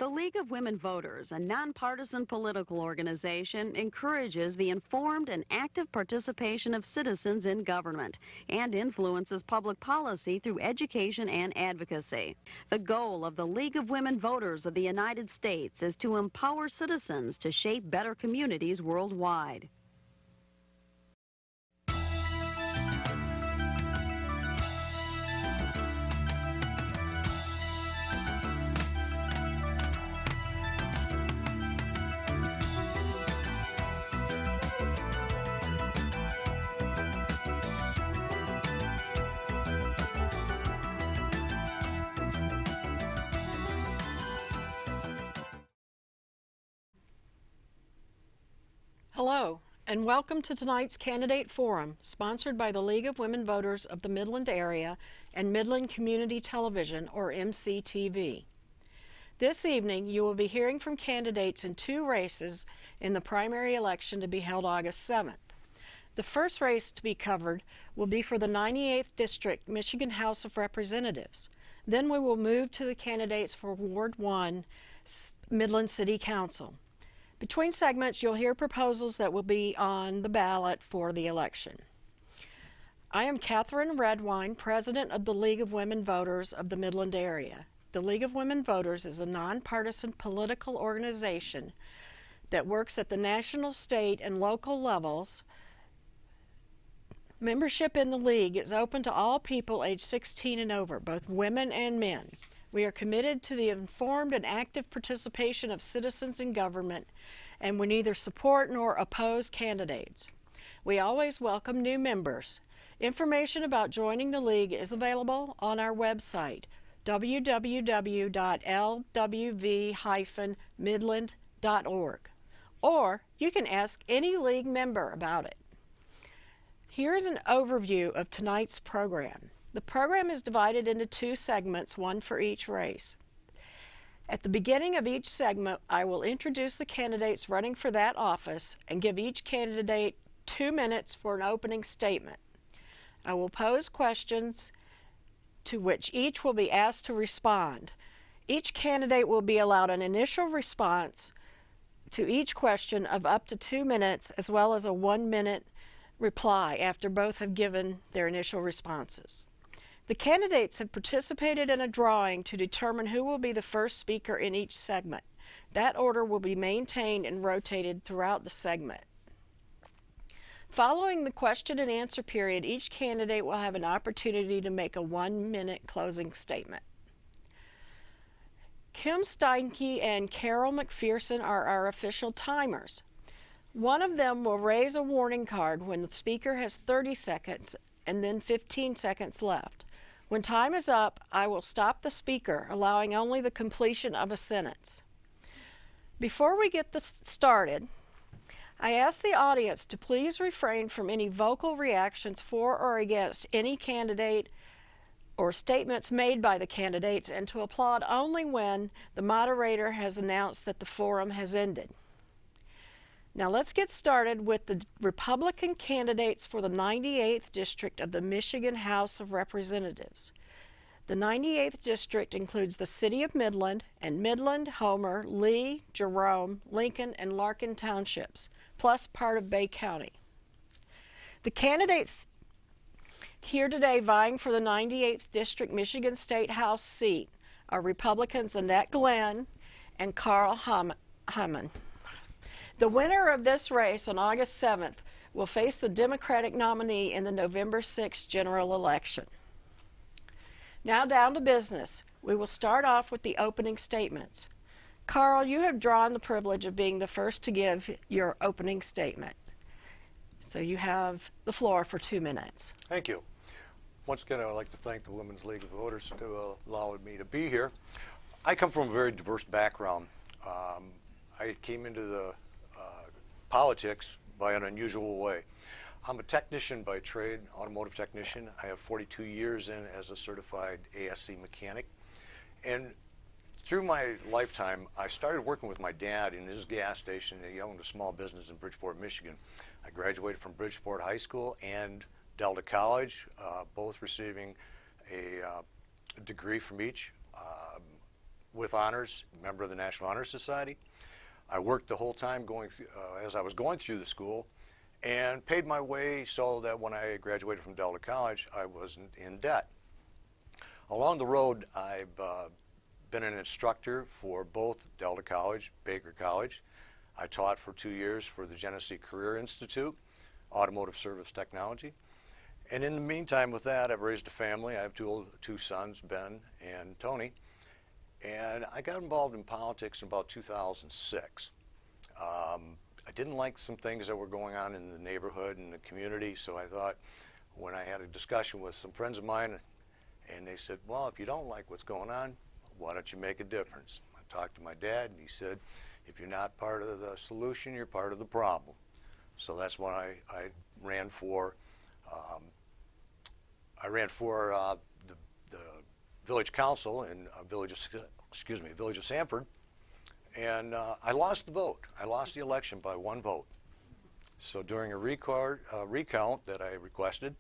The League of Women Voters, a nonpartisan political organization, encourages the informed and active participation of citizens in government and influences public policy through education and advocacy. The goal of the League of Women Voters of the United States is to empower citizens to shape better communities worldwide. Hello, and welcome to tonight's Candidate Forum, sponsored by the League of Women Voters of the Midland area and Midland Community Television, or MCTV. This evening, you will be hearing from candidates in two races in the primary election to be held August 7th. The first race to be covered will be for the 98th District, Michigan House of Representatives. Then we will move to the candidates for Ward 1, Midland City Council. Between segments, you'll hear proposals that will be on the ballot for the election. I am Catherine Redwine, President of the League of Women Voters of the Midland area. The League of Women Voters is a nonpartisan political organization that works at the national, state, and local levels. Membership in the League is open to all people aged 16 and over, both women and men. We are committed to the informed and active participation of citizens in government, and we neither support nor oppose candidates. We always welcome new members. Information about joining the League is available on our website, www.lwv-midland.org, or you can ask any League member about it. Here is an overview of tonight's program. The program is divided into two segments, one for each race. At the beginning of each segment, I will introduce the candidates running for that office and give each candidate 2 minutes for an opening statement. I will pose questions to which each will be asked to respond. Each candidate will be allowed an initial response to each question of up to 2 minutes, as well as a 1-minute reply after both have given their initial responses. The candidates have participated in a drawing to determine who will be the first speaker in each segment. That order will be maintained and rotated throughout the segment. Following the question and answer period, each candidate will have an opportunity to make a 1-minute closing statement. Kim Steinke and Carol McPherson are our official timers. One of them will raise a warning card when the speaker has 30 seconds and then 15 seconds left. When time is up, I will stop the speaker, allowing only the completion of a sentence. Before we get this started, I ask the audience to please refrain from any vocal reactions for or against any candidate or statements made by the candidates, and to applaud only when the moderator has announced that the forum has ended. Now let's get started with the Republican candidates for the 98th District of the Michigan House of Representatives. The 98th District includes the City of Midland and Midland, Homer, Lee, Jerome, Lincoln, and Larkin Townships, plus part of Bay County. The candidates here today vying for the 98th District Michigan State House seat are Republicans Annette Glenn and Carl Hammond. The winner of this race on August 7th will face the Democratic nominee in the November 6th general election. Now down to business. We will start off with the opening statements. Carl, you have drawn the privilege of being the first to give your opening statement. So you have the floor for 2 minutes. Thank you. Once again, I would like to thank the Women's League of Voters for allowing me to be here. I come from a very diverse background. I came into the politics by an unusual way. I'm a technician by trade, automotive technician. I have 42 years in as a certified ASC mechanic. And through my lifetime, I started working with my dad in his gas station. He owned a small business in Bridgeport, Michigan. I graduated from Bridgeport High School and Delta College, both receiving a degree from each. with honors, member of the National Honor Society. I worked the whole time as I was going through the school, and paid my way so that when I graduated from Delta College, I wasn't in debt. Along the road, I've been an instructor for both Delta College, Baker College. I taught for 2 years for the Genesee Career Institute, Automotive Service Technology. And in the meantime with that, I've raised a family. I have two sons, Ben and Tony. And I got involved in politics in about 2006. I didn't like some things that were going on in the neighborhood and the community, so I thought, when I had a discussion with some friends of mine, and they said, well, if you don't like what's going on, why don't you make a difference? I talked to my dad, and he said, if you're not part of the solution, you're part of the problem. So that's when I ran for the village council in village of Sanford, and I lost the vote. I lost the election by 1 vote. So during a recount that I requested,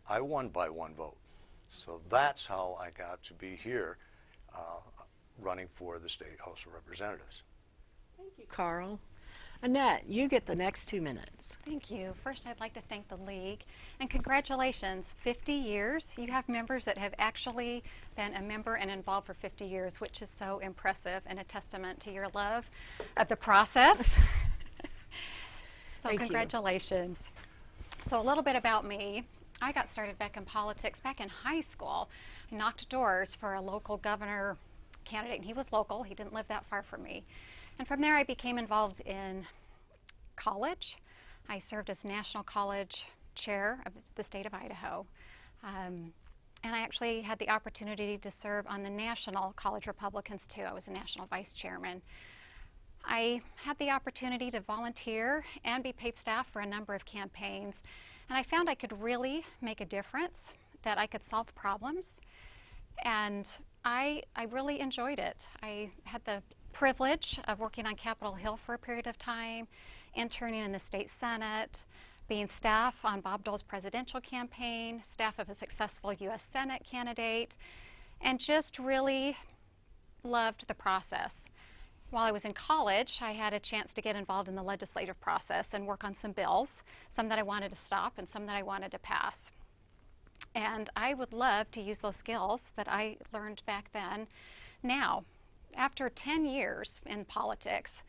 I won by 1 vote. So that's how I got to be here running for the State House of Representatives. Thank you, Carl. Annette, you get the next 2 minutes. Thank you. First, I'd like to thank the League, and congratulations, 50 years. You have members that have actually been a member and involved for 50 years, which is so impressive and a testament to your love of the process. So Thank congratulations. So a little bit about me. I got started back in politics back in high school. I knocked doors for a local governor candidate, and he was local. He didn't live that far from me. And from there, I became involved in college. I served as National College Chair of the state of Idaho. And I actually had the opportunity to serve on the National College Republicans too. I was a National Vice Chairman. I had the opportunity to volunteer and be paid staff for a number of campaigns. And I found I could really make a difference, that I could solve problems. And I really enjoyed it. I had the privilege of working on Capitol Hill for a period of time, interning in the state Senate, being staff on Bob Dole's presidential campaign, staff of a successful U.S. Senate candidate, and just really loved the process. While I was in college, I had a chance to get involved in the legislative process and work on some bills, some that I wanted to stop and some that I wanted to pass. And I would love to use those skills that I learned back then now. After 10 years in politics,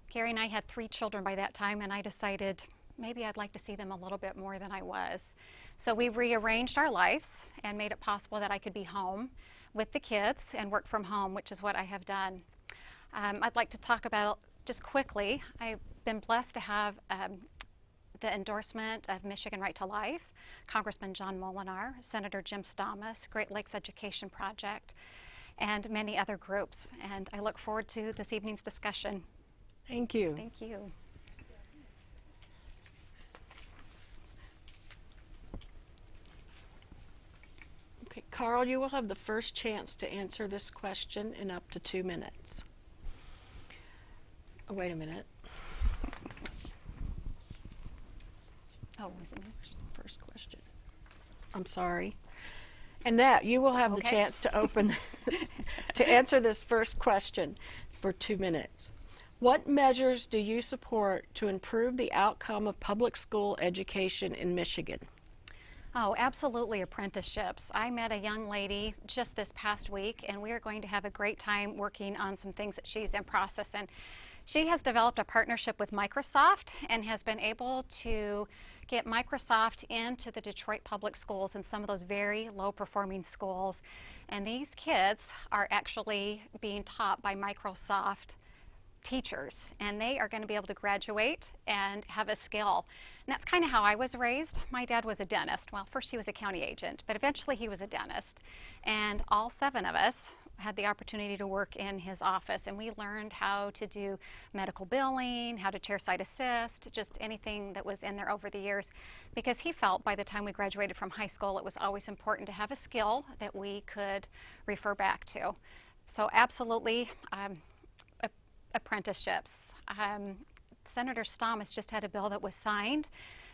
Gary and I had 3 children by that time, and I decided maybe I'd like to see them a little bit more than I was. So we rearranged our lives and made it possible that I could be home with the kids and work from home, which is what I have done. I'd like to talk about, just quickly, I've been blessed to have the endorsement of Michigan Right to Life, Congressman John Molinar, Senator Jim Stamas, Great Lakes Education Project, and many other groups. And I look forward to this evening's discussion. Thank you. Thank you. Okay, Carl, you will have the first chance to answer this question in up to 2 minutes. Oh, wait a minute. Oh, was it first question? I'm sorry. Annette, you will have the Okay. chance to to answer this first question for 2 minutes. What measures do you support to improve the outcome of public school education in Michigan? Oh, absolutely, apprenticeships. I met a young lady just this past week, and we are going to have a great time working on some things that she's in process. And she has developed a partnership with Microsoft and has been able to get Microsoft into the Detroit public schools and some of those very low-performing schools. And these kids are actually being taught by Microsoft teachers, and they are going to be able to graduate and have a skill. And that's kind of how I was raised. My dad was a dentist. Well, first he was a county agent, but eventually he was a dentist. And all 7 of us had the opportunity to work in his office, and we learned how to do medical billing, how to chairside assist, just anything that was in there over the years, because he felt by the time we graduated from high school it was always important to have a skill that we could refer back to. So absolutely, apprenticeships. Senator Stamas just had a bill that was signed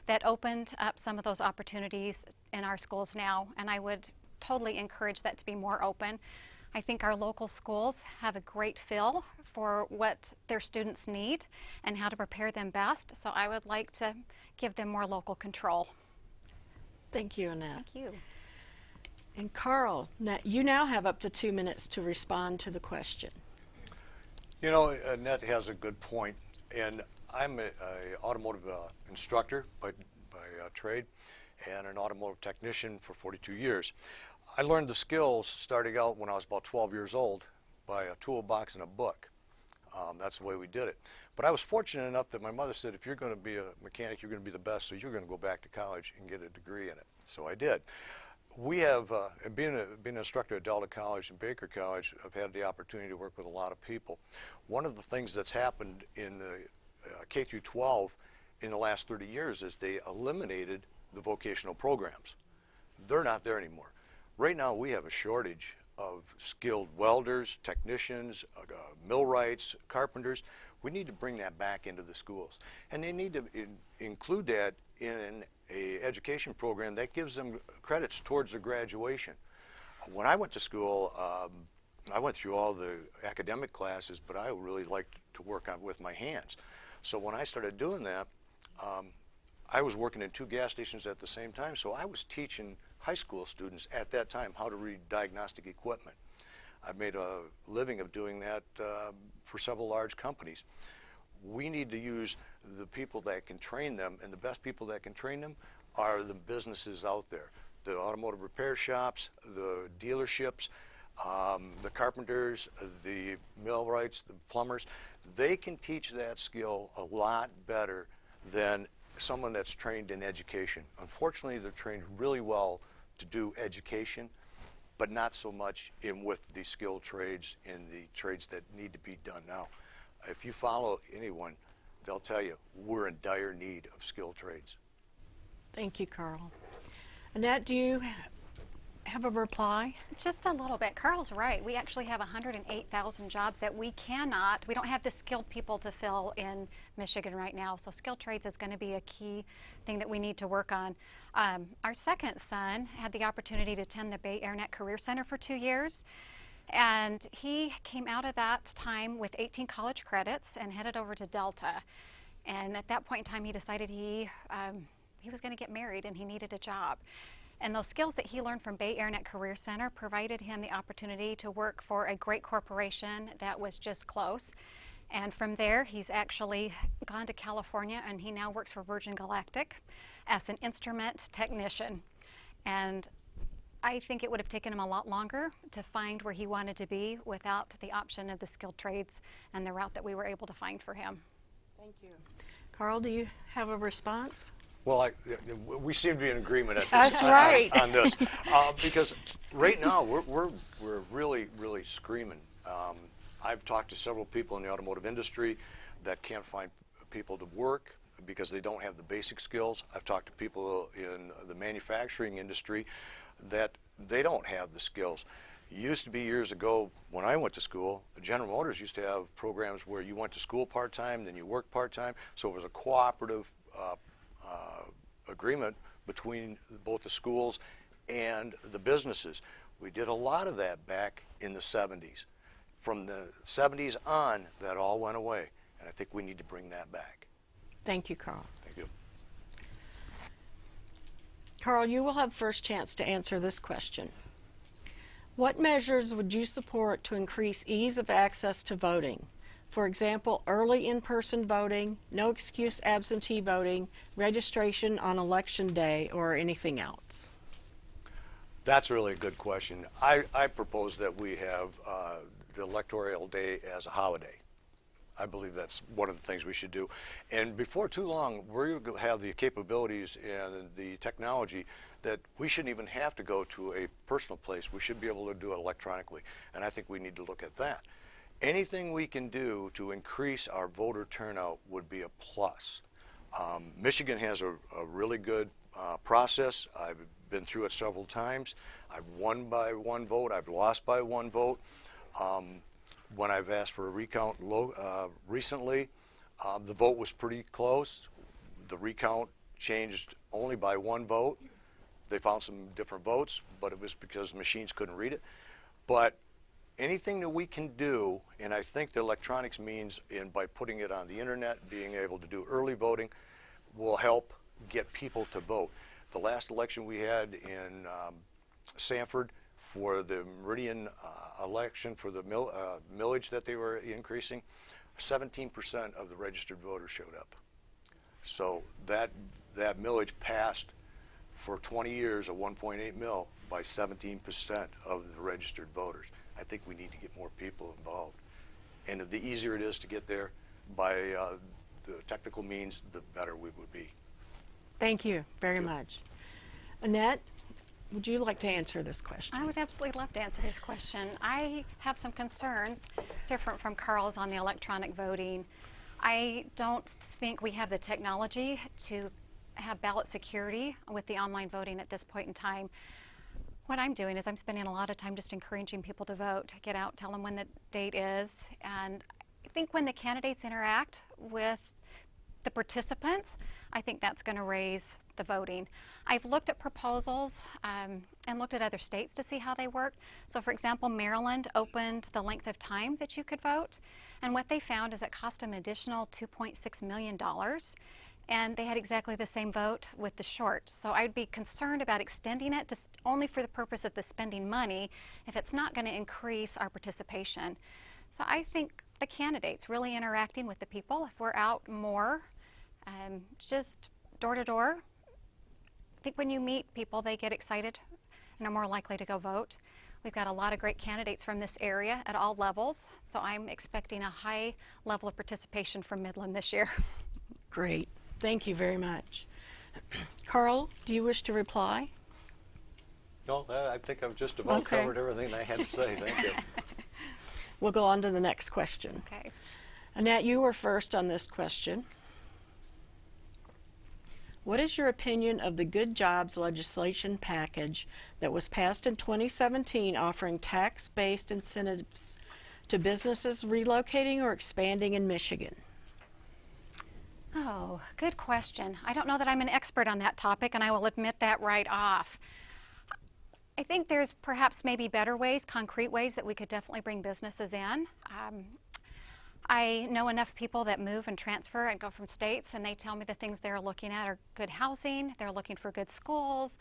that opened up some of those opportunities in our schools now, and I would totally encourage that to be more open. I think our local schools have a great feel for what their students need and how to prepare them best. So I would like to give them more local control. Thank you, Annette. Thank you. And Carl, you now have up to 2 minutes to respond to the question. You know, Annette has a good point, and I'm an automotive instructor by trade and an automotive technician for 42 years. I learned the skills starting out when I was about 12 years old by a toolbox and a book. That's the way we did it. But I was fortunate enough that my mother said, if you're going to be a mechanic, you're going to be the best, so you're going to go back to college and get a degree in it. So I did. We have, being an instructor at Delta College and Baker College, I've had the opportunity to work with a lot of people. One of the things that's happened in the K through 12 in the last 30 years is they eliminated the vocational programs. They're not there anymore. Right now we have a shortage of skilled welders, technicians, millwrights, carpenters. We need to bring that back into the schools. And they need to include that in an education program that gives them credits towards their graduation. When I went to school, I went through all the academic classes, but I really liked to work with my hands. So when I started doing that, I was working in 2 gas stations at the same time, so I was teaching high school students at that time how to read diagnostic equipment. I made a living of doing that for several large companies. We need to use the people that can train them, and the best people that can train them are the businesses out there. The automotive repair shops, the dealerships, the carpenters, the millwrights, the plumbers. They can teach that skill a lot better than someone that's trained in education. Unfortunately, they're trained really well to do education, but not so much with the skilled trades and the trades that need to be done now. If you follow anyone, they'll tell you we're in dire need of skilled trades. Thank you, Carl. Annette, do you have a reply? Just a little bit. Carl's right. We actually have 108,000 jobs that we don't have the skilled people to fill in Michigan right now. So skilled trades is going to be a key thing that we need to work on. Our second son had the opportunity to attend the Bay Area Career Center for 2 years. And he came out of that time with 18 college credits and headed over to Delta. And at that point in time, he decided he was going to get married and he needed a job. And those skills that he learned from Bay Area Career Center provided him the opportunity to work for a great corporation that was just close. And from there, he's actually gone to California, and he now works for Virgin Galactic as an instrument technician. And I think it would have taken him a lot longer to find where he wanted to be without the option of the skilled trades and the route that we were able to find for him. Thank you. Carl, do you have a response? Well, we seem to be in agreement at this, That's right. on this, because right now we're really, really screaming. I've talked to several people in the automotive industry that can't find people to work because they don't have the basic skills. I've talked to people in the manufacturing industry that they don't have the skills. It used to be years ago when I went to school, General Motors used to have programs where you went to school part-time, then you worked part-time, so it was a cooperative agreement between both the schools and the businesses. We did a lot of that back in the 70s. From the 70s on, that all went away, and I think we need to bring that back. Thank you, Carl. Thank you. Carl, you will have first chance to answer this question. What measures would you support to increase ease of access to voting? For example, early in-person voting, no excuse absentee voting, registration on election day, or anything else? That's really a good question. I propose that we have the electoral day as a holiday. I believe that's one of the things we should do. And before too long, we're going to have the capabilities and the technology that we shouldn't even have to go to a personal place. We should be able to do it electronically. And I think we need to look at that. Anything we can do to increase our voter turnout would be a plus. Michigan has a really good process. I've been through it several times. I've won by 1 vote. I've lost by 1 vote. When I've asked for a recount recently, the vote was pretty close. The recount changed only by 1 vote. They found some different votes, but it was because the machines couldn't read it. But anything that we can do, and I think the electronics means, and by putting it on the internet, being able to do early voting, will help get people to vote. The last election we had in Sanford for the Meridian election for the millage that they were increasing, 17% of the registered voters showed up. So that millage passed for 20 years, a 1.8 mil, by 17% of the registered voters. I think we need to get more people involved. And the easier it is to get there by the technical means, the better we would be. Thank you very much. Annette, would you like to answer this question? I would absolutely love to answer this question. I have some concerns different from Carl's on the electronic voting. I don't think we have the technology to have ballot security with the online voting at this point in time. What I'm doing is I'm spending a lot of time just encouraging people to vote, get out, tell them when the date is. And I think when the candidates interact with the participants, I think that's going to raise the voting. I've looked at proposals and looked at other states to see how they work. So for example, Maryland opened the length of time that you could vote. And what they found is it cost them an additional $2.6 million. And they had exactly the same vote with the short. So I'd be concerned about extending it just only for the purpose of the spending money if it's not going to increase our participation. So I think the candidates really interacting with the people, if we're out more, just door to door, I think when you meet people, they get excited and are more likely to go vote. We've got a lot of great candidates from this area at all levels, so I'm expecting a high level of participation from Midland this year. Great. Thank you very much. Carl, do you wish to reply? No, I think I've just about covered everything I had to say. Thank you. We'll go on to the next question. Okay. Annette, you were first on this question. What is your opinion of the Good Jobs legislation package that was passed in 2017 offering tax-based incentives to businesses relocating or expanding in Michigan? Oh, good question. I don't know that I'm an expert on that topic, and I will admit that right off. I think there's perhaps maybe better ways, concrete ways that we could definitely bring businesses in. I know enough people that move and transfer and go from states, and they tell me the things they're looking at are good housing, they're looking for good schools,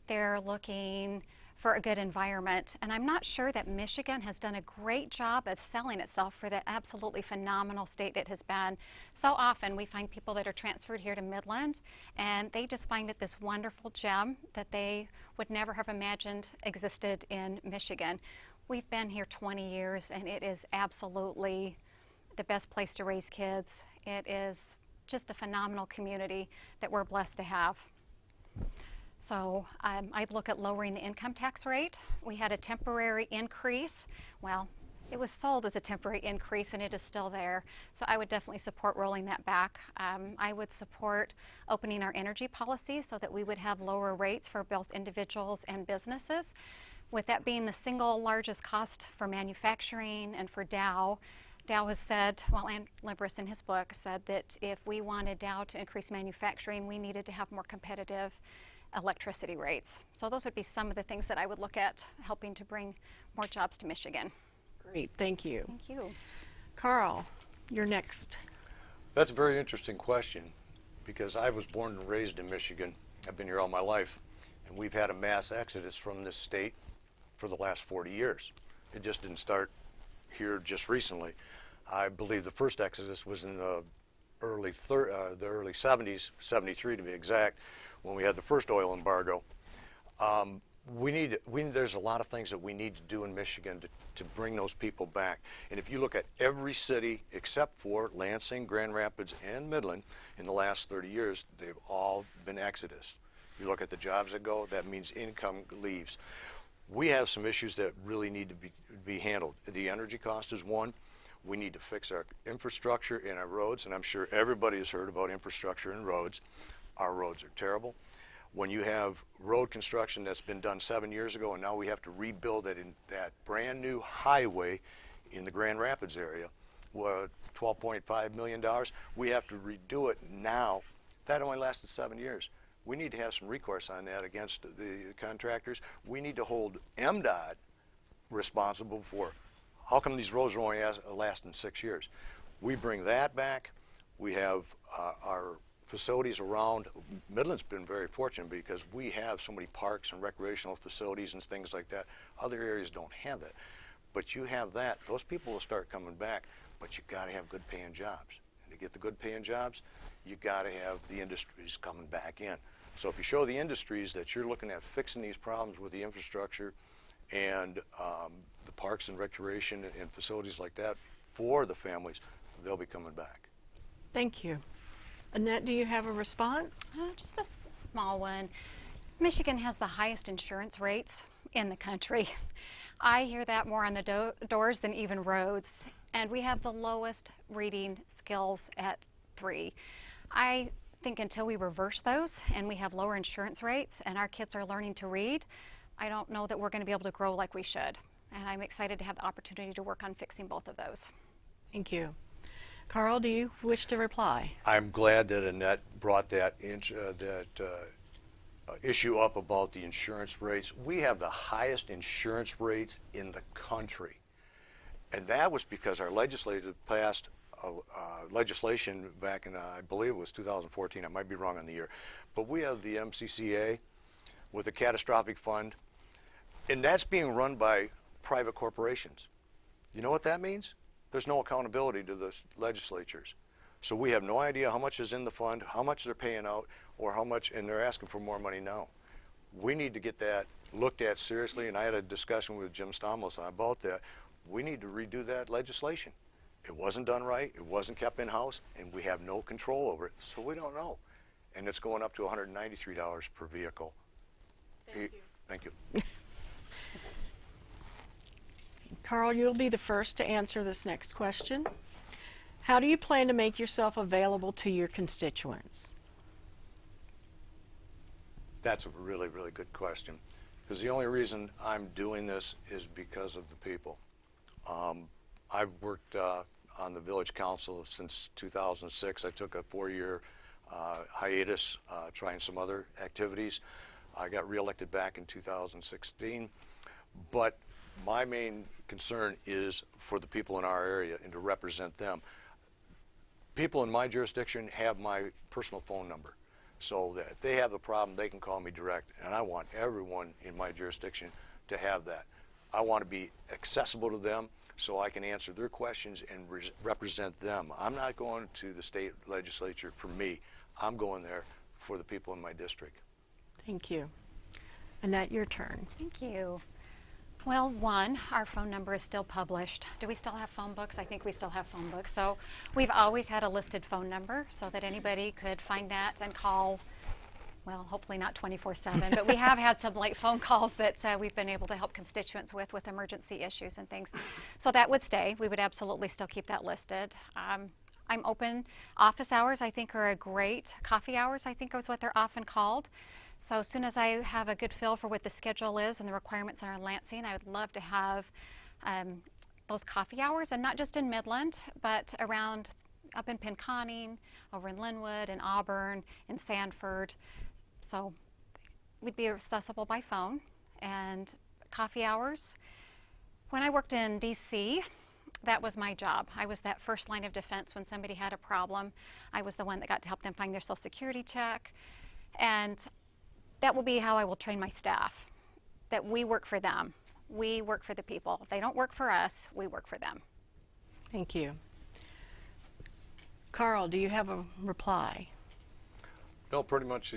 they're looking for a good environment. And I'm not sure that Michigan has done a great job of selling itself for the absolutely phenomenal state it has been. So often we find people that are transferred here to Midland, and they just find it this wonderful gem that they would never have imagined existed in Michigan. We've been here 20 years, and it is absolutely the best place to raise kids. It is just a phenomenal community that we're blessed to have. So I'd look at lowering the income tax rate. We had a temporary increase. Well, it was sold as a temporary increase, and it is still there. So I would definitely support rolling that back. I would support opening our energy policy so that we would have lower rates for both individuals and businesses. With that being the single largest cost for manufacturing and for Dow, Dow has said, well, Ann Liveris in his book said that if we wanted Dow to increase manufacturing, we needed to have more competitive electricity rates. So those would be some of the things that I would look at helping to bring more jobs to Michigan. Great, thank you. Thank you. Carl, you're next. That's a very interesting question because I was born and raised in Michigan. I've been here all my life, and we've had a mass exodus from this state for the last 40 years. It just didn't start here just recently. I believe the first exodus was in the early 70s, 73 to be exact, when we had the first oil embargo. There's a lot of things that we need to do in Michigan to bring those people back. And if you look at every city except for Lansing, Grand Rapids, and Midland in the last 30 years, they've all been exodus. You look at the jobs that go, that means income leaves. We have some issues that really need to be handled. The energy cost is one. We need to fix our infrastructure and our roads, and I'm sure everybody has heard about infrastructure and roads. Our roads are terrible. When you have road construction that's been done 7 years ago, and now we have to rebuild it in that brand new highway in the Grand Rapids area, $12.5 million, we have to redo it now. That only lasted 7 years. We need to have some recourse on that against the contractors. We need to hold MDOT responsible for How come these roads are only lasting 6 years? We bring that back. We have our facilities around. Midland's been very fortunate because we have so many parks and recreational facilities and things like that. Other areas don't have that. But you have that, those people will start coming back, but you got to have good paying jobs. And to get the good paying jobs, you got to have the industries coming back in. So if you show the industries that you're looking at fixing these problems with the infrastructure and the parks and recreation and facilities like that for the families, they'll be coming back. Thank you. Annette, do you have a response? Just a small one. Michigan has the highest insurance rates in the country. I hear that more on the doors than even roads. And we have the lowest reading skills at 3. I think until we reverse those and we have lower insurance rates and our kids are learning to read, I don't know that we're going to be able to grow like we should. And I'm excited to have the opportunity to work on fixing both of those. Thank you. Carl, do you wish to reply? I'm glad that Annette brought that issue up about the insurance rates. We have the highest insurance rates in the country. And that was because our legislature passed legislation back in, I believe it was 2014, I might be wrong on the year, but we have the MCCA with a catastrophic fund, and that's being run by private corporations. You know what that means? There's no accountability to the legislatures. So we have no idea how much is in the fund, how much they're paying out, or how much, and they're asking for more money now. We need to get that looked at seriously, and I had a discussion with Jim Stomlos about that. We need to redo that legislation. It wasn't done right, it wasn't kept in-house, and we have no control over it, so we don't know. And it's going up to $193 per vehicle. Thank you. Thank you. Carl, you'll be the first to answer this next question. How do you plan to make yourself available to your constituents? That's a really, really good question. Because the only reason I'm doing this is because of the people. I've worked on the village council since 2006. I took a 4-year hiatus trying some other activities. I got reelected back in 2016. But my main concern is for the people in our area and to represent them. People in my jurisdiction have my personal phone number, so that if they have a problem, they can call me direct, and I want everyone in my jurisdiction to have that. I want to be accessible to them so I can answer their questions and represent them. I'm not going to the state legislature for me. I'm going there for the people in my district. Thank you. Annette, your turn. Thank you. Well, one, our phone number is still published. Do we still have phone books? I think we still have phone books. So we've always had a listed phone number so that anybody could find that and call. Well, hopefully not 24/7, but we have had some late phone calls that we've been able to help constituents with emergency issues and things. So that would stay. We would absolutely still keep that listed. I'm open. Office hours, I think, are a great. Coffee hours, I think, is what they're often called. So as soon as I have a good feel for what the schedule is and the requirements are in Lansing, I would love to have those coffee hours, and not just in Midland, but around up in Pinconning, over in Linwood, and Auburn, and Sanford. So we'd be accessible by phone. And coffee hours. When I worked in DC, that was my job. I was that first line of defense when somebody had a problem. I was the one that got to help them find their Social Security check. And that will be how I will train my staff, that we work for them. We work for the people. They don't work for us, we work for them. Thank you. Carl, do you have a reply? No, pretty much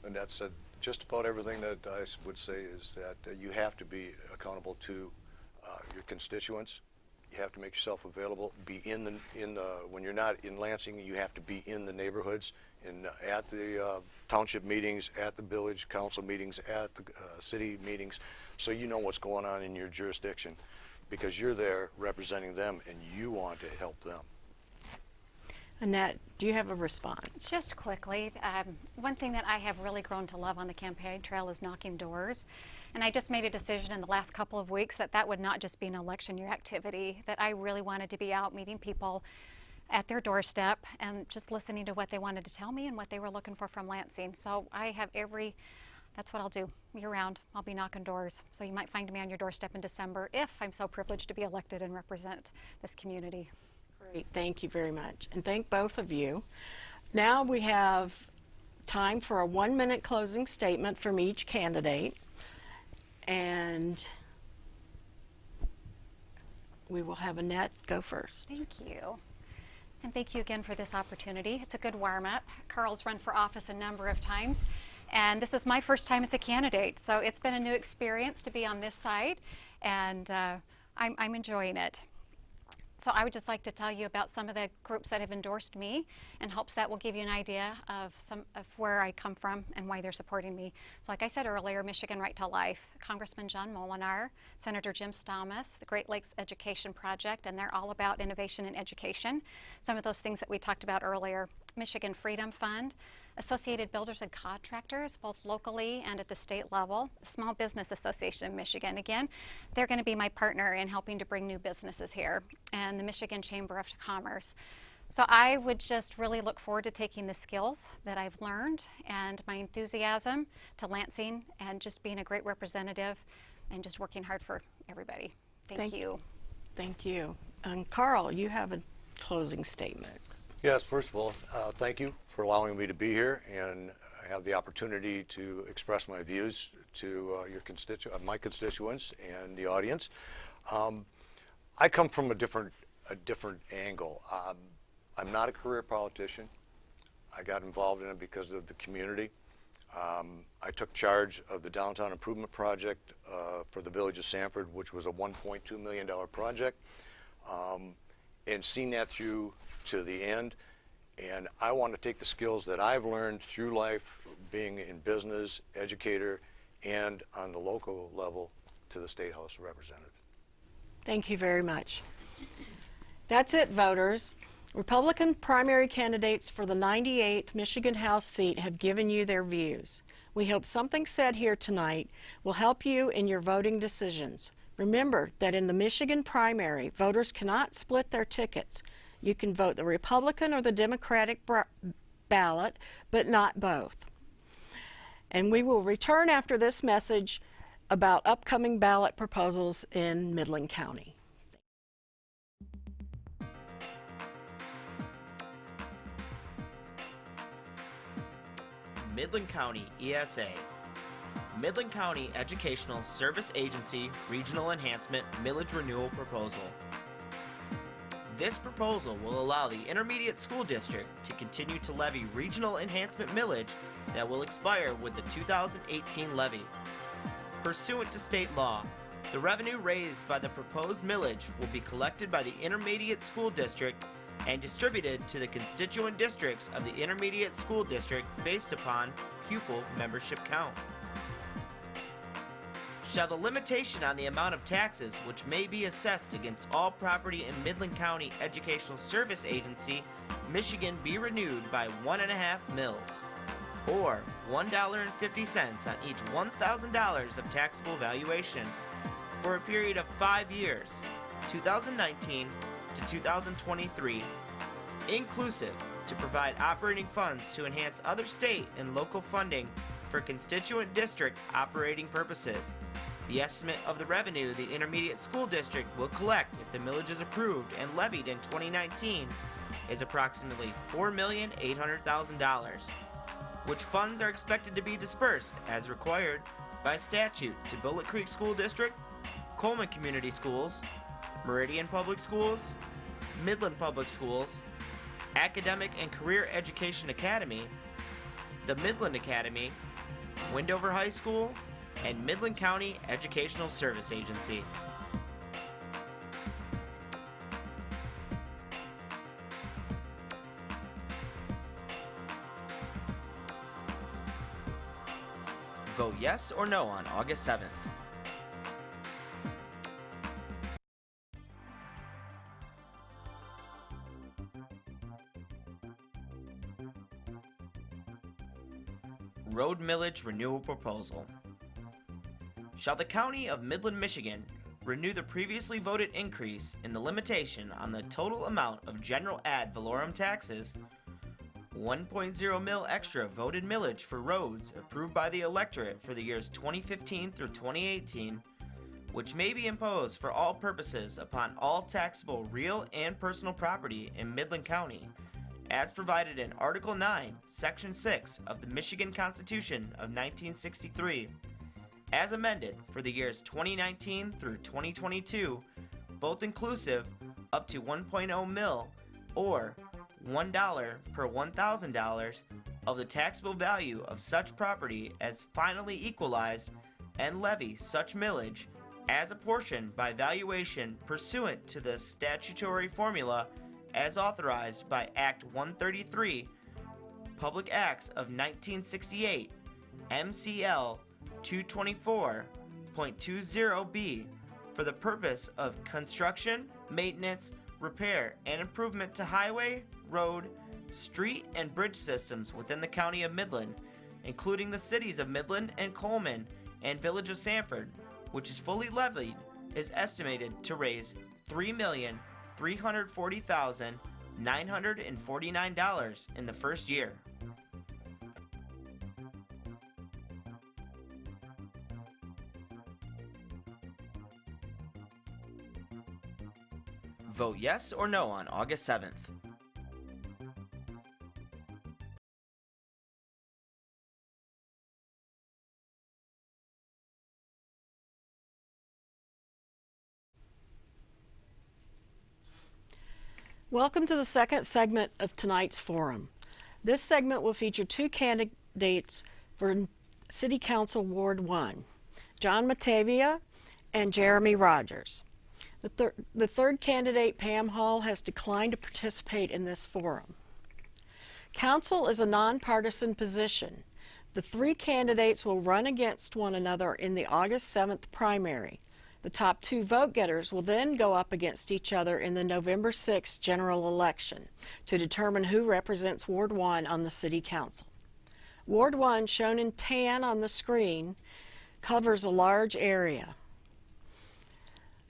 Annette said just about everything that I would say is that you have to be accountable to your constituents. You have to make yourself available. Be in the when you're not in Lansing, you have to be in the neighborhoods, at the township meetings, at the village council meetings, at the city meetings, so you know what's going on in your jurisdiction, because you're there representing them and you want to help them. Annette, do you have a response? Just quickly, one thing that I have really grown to love on the campaign trail is knocking doors. And I just made a decision in the last couple of weeks that that would not just be an election year activity, that I really wanted to be out meeting people at their doorstep and just listening to what they wanted to tell me and what they were looking for from Lansing. So I have That's what I'll do year round. I'll be knocking doors. So you might find me on your doorstep in December if I'm so privileged to be elected and represent this community. Great, thank you very much. And thank both of you. Now we have time for a 1-minute closing statement from each candidate. And we will have Annette go first. Thank you. And thank you again for this opportunity. It's a good warm-up. Carl's run for office a number of times, and this is my first time as a candidate, so it's been a new experience to be on this side, and I'm enjoying it. So I would just like to tell you about some of the groups that have endorsed me, in hopes that will give you an idea of where I come from and why they're supporting me. So like I said earlier, Michigan Right to Life, Congressman John Molinar, Senator Jim Stamas, the Great Lakes Education Project, and they're all about innovation in education. Some of those things that we talked about earlier. Michigan Freedom Fund, Associated Builders and Contractors, both locally and at the state level, the Small Business Association of Michigan. Again, they're going to be my partner in helping to bring new businesses here, and the Michigan Chamber of Commerce. So I would just really look forward to taking the skills that I've learned and my enthusiasm to Lansing and just being a great representative and just working hard for everybody. Thank you. Thank you. And Carl, you have a closing statement. Yes, first of all, thank you for allowing me to be here and have the opportunity to express my views to my constituents and the audience. I come from a different angle. I'm not a career politician. I got involved in it because of the community. I took charge of the Downtown Improvement Project for the Village of Sanford, which was a $1.2 million project, and seen that through to the end. And I want to take the skills that I've learned through life, being in business, educator, and on the local level to the State House of Representatives. Thank you very much. That's it, voters. Republican primary candidates for the 98th Michigan House seat have given you their views. We hope something said here tonight will help you in your voting decisions. Remember that in the Michigan primary, voters cannot split their tickets. You can vote the Republican or the Democratic ballot, but not both. And we will return after this message about upcoming ballot proposals in Midland County. Midland County ESA. Midland County Educational Service Agency Regional Enhancement Millage Renewal Proposal. This proposal will allow the Intermediate School District to continue to levy regional enhancement millage that will expire with the 2018 levy. Pursuant to state law, the revenue raised by the proposed millage will be collected by the Intermediate School District and distributed to the constituent districts of the Intermediate School District based upon pupil membership count. Shall the limitation on the amount of taxes which may be assessed against all property in Midland County Educational Service Agency, Michigan be renewed by 1.5 mils, or $1.50 on each $1,000 of taxable valuation, for a period of 5 years, 2019 to 2023, inclusive, to provide operating funds to enhance other state and local funding for constituent district operating purposes. The estimate of the revenue the Intermediate School District will collect if the millage is approved and levied in 2019 is approximately $4,800,000, which funds are expected to be dispersed as required by statute to Bullet Creek School District, Coleman Community Schools, Meridian Public Schools, Midland Public Schools, Academic and Career Education Academy, the Midland Academy, Windover High School, and Midland County Educational Service Agency. Vote yes or no on August 7th. Road Millage Renewal Proposal. Shall the County of Midland, Michigan renew the previously voted increase in the limitation on the total amount of general ad valorem taxes, 1.0 mil extra voted millage for roads approved by the electorate for the years 2015 through 2018, which may be imposed for all purposes upon all taxable real and personal property in Midland County, as provided in Article 9, Section 6 of the Michigan Constitution of 1963, as amended for the years 2019 through 2022, both inclusive, up to 1.0 mil or $1 per $1,000 of the taxable value of such property as finally equalized, and levy such millage as apportioned by valuation pursuant to the statutory formula as authorized by Act 133, Public Acts of 1968, MCL 224.20B, for the purpose of construction, maintenance, repair, and improvement to highway, road, street, and bridge systems within the County of Midland, including the cities of Midland and Coleman and Village of Sanford, which is fully levied, is estimated to raise $3,340,949 in the first year. Vote yes or no on August 7th. Welcome to the second segment of tonight's forum. This segment will feature two candidates for City Council Ward 1, John Matavia and Jeremy Rogers. The third candidate, Pam Hall, has declined to participate in this forum. Council is a nonpartisan position. The three candidates will run against one another in the August 7th primary. The top two vote getters will then go up against each other in the November 6th general election to determine who represents Ward 1 on the City Council. Ward 1, shown in tan on the screen, covers a large area.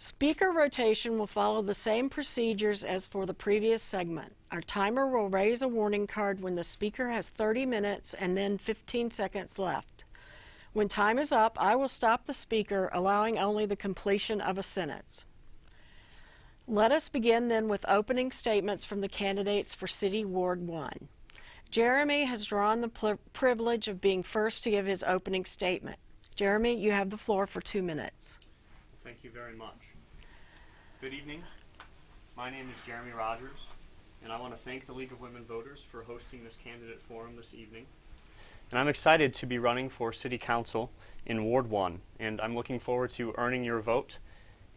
Speaker rotation will follow the same procedures as for the previous segment. Our timer will raise a warning card when the speaker has 30 minutes and then 15 seconds left. When time is up, I will stop the speaker, allowing only the completion of a sentence. Let us begin then with opening statements from the candidates for City Ward 1. Jeremy has drawn the privilege of being first to give his opening statement. Jeremy, you have the floor for 2 minutes. Thank you very much. Good evening. My name is Jeremy Rogers, and I want to thank the League of Women Voters for hosting this candidate forum this evening. And I'm excited to be running for City Council in Ward 1, and I'm looking forward to earning your vote